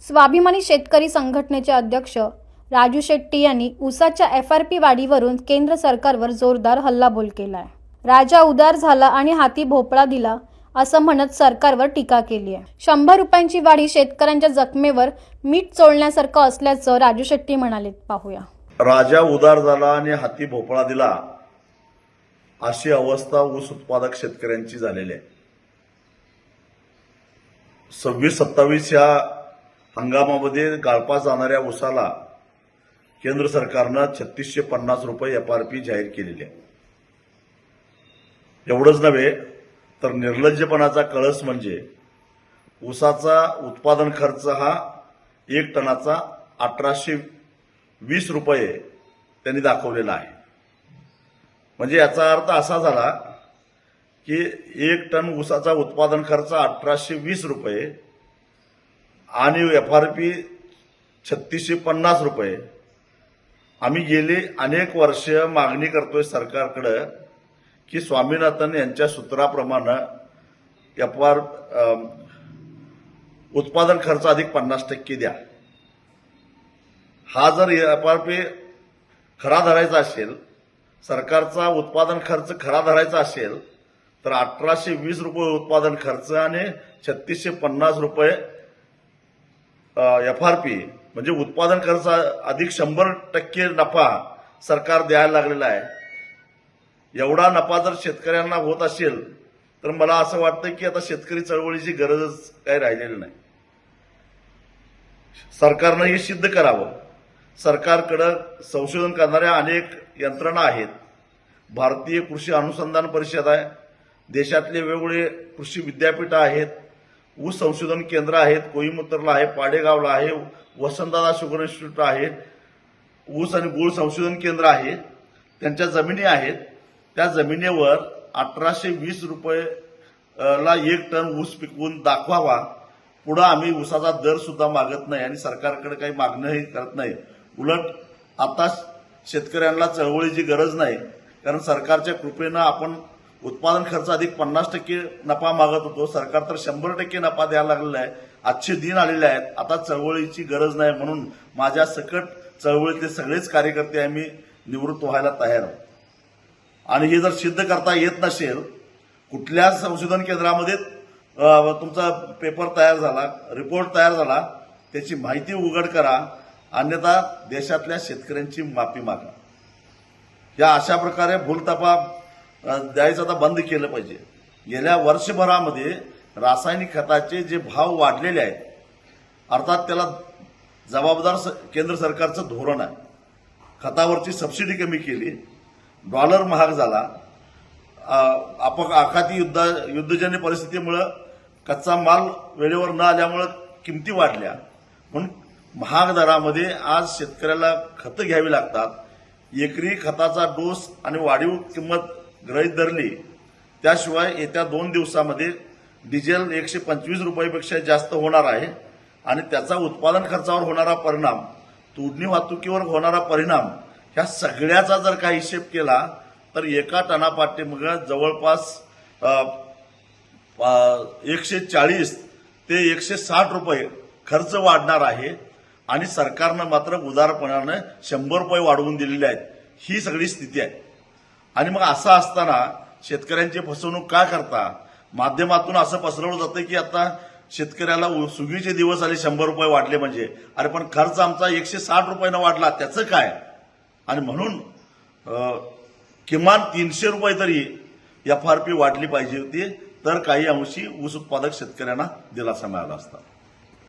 स्वाभिमानी शेतकरी संघटनेचे अध्यक्ष राजू शेट्टी यांनी ऊसाच्या FRP वाढीवरून केंद्र सरकारवर जोरदार हल्लाबोल केलाय। राजा उदार झाला आणि हाती भोपळा दिला असं म्हणत सरकारवर टीका केली आहे। 100 रुपयांची वाढी शेतकऱ्यांच्या जखमेवर मीठ चोळण्यासारखं असल्याचं राजू शेट्टी म्हणाले। पाहूया। राजा उदार झाला आणि हाती भोपळा दिला अशी अवस्था ऊस उत्पादक शेतकऱ्यांची झालेली आहे। 26-27 या हंगामामध्ये गाळपा जाणाऱ्या ऊसाला केंद्र सरकारनं 3650 रुपये FRP जाहीर केलेली आहे। एवढंच नव्हे तर निर्लज्जपणाचा कळस म्हणजे ऊसाचा उत्पादन खर्च हा 1 टनाचा 1820 रुपये त्यांनी दाखवलेला आहे। म्हणजे याचा अर्थ असा झाला की 1 टन ऊसाचा उत्पादन खर्च 1820 रुपये आणि FRP 3650 रुपये। आम्ही गेली अनेक वर्ष मागणी करतोय सरकारकडे की स्वामीनाथन यांच्या सूत्राप्रमाणे उत्पादन खर्च अधिक 50% द्या। हा जर FRP खरा धरायचा असेल, सरकारचा उत्पादन खर्च खरा धरायचा असेल तर 1820 रुपये उत्पादन खर्च आणि 3650 रुपये FRP म्हणजे उत्पादन खर्च अधिक 100% नफा सरकार द्यायला लागलेला आहे। एवढा नफा जर शेतकऱ्यांना होत असेल तर मला असं वाटतं की आता शेतकरी चळवळीची गरजच काही राहिलेली नाही। सरकारनं हे सिद्ध करावं। सरकारकडे संशोधन करणाऱ्या अनेक यंत्रणा आहेत। भारतीय कृषी अनुसंधान परिषद आहे, देशातले वेगवेगळे कृषी विद्यापीठ आहेत, ऊस संशोधन केंद्र आहेत, कोईमुत्तरला आहे, पाडेगावला आहे, वसंतदादा शुगर इन्स्टिट्यूट आहे, ऊस आणि गूळ संशोधन केंद्र आहे, त्यांच्या जमिनी आहेत। त्या जमिनीवर 1820 रुपये ला 1 टन ऊस पिकवून दाखवावा। पुढे आम्ही ऊसाचा दर सुद्धा मागत नाही आणि सरकारकडे काही मागणंही करत नाही। उलट आता शेतकऱ्यांना चळवळीची गरज नाही, कारण सरकारच्या कृपेनं आपण उत्पादन खर्च अधिक 50% नफा मागत होतो। सरकार तर 100% नफा द्यायला लागलेला आहे। आजचे दिन आलेले आहेत, आता चळवळीची गरज नाही। म्हणून माझ्या सकट चळवळीतले सगळेच कार्यकर्ते आम्ही निवृत्त व्हायला तयार आहोत। आणि हे जर सिद्ध करता येत नसेल, कुठल्या संशोधन केंद्रामध्ये तुमचा पेपर तयार झाला, रिपोर्ट तयार झाला, त्याची माहिती उघड करा, अन्यथा देशातल्या शेतकऱ्यांची माफी मागा। या अशा प्रकारे भूलथापा द्यायचं आता बंद केलं पाहिजे। गेल्या वर्षभरामध्ये रासायनिक खताचे जे भाव वाढलेले आहेत, अर्थात त्याला जबाबदार केंद्र सरकारचं धोरण आहे। खतावरची सबसिडी कमी केली, डॉलर महाग झाला, आखाती युद्धजन्य परिस्थितीमुळे कच्चा माल वेळेवर न आल्यामुळे किमती वाढल्या। म्हणून महाग दरामध्ये आज शेतकऱ्याला खतं घ्यावी लागतात। एकरी खताचा डोस आणि वाढीव किंमत गृहीत धरली, त्याशिवाय येत्या 2 दिवसामध्ये डिझेल 125 रुपयापेक्षा जास्त होणार आहे आणि त्याचा उत्पादन खर्चावर होणारा परिणाम, तोडणी वाहतुकीवर होणारा परिणाम, ह्या सगळ्याचा जर काही हिशेब केला तर एका टनापाठीमागे जवळपास 140 ते 160 रुपये खर्च वाढणार आहे आणि सरकारनं मात्र उदारपणाने 100 रुपये वाढवून दिलेले आहेत। ही सगळी स्थिती आहे। आणि मग असं असताना शेतकऱ्यांची फसवणूक का करता? माध्यमातून असं पसरवलं जातं की आता शेतकऱ्याला सुगीचे दिवस आले, 100 रुपये वाढले म्हणजे, अरे पण खर्च आमचा 160 रुपयानं वाढला, त्याचं काय? आणि म्हणून किमान 300 रुपये तरी FRP वाढली पाहिजे होती, तर काही अंशी ऊस उत्पादक शेतकऱ्यांना दिलासा मिळाला असता।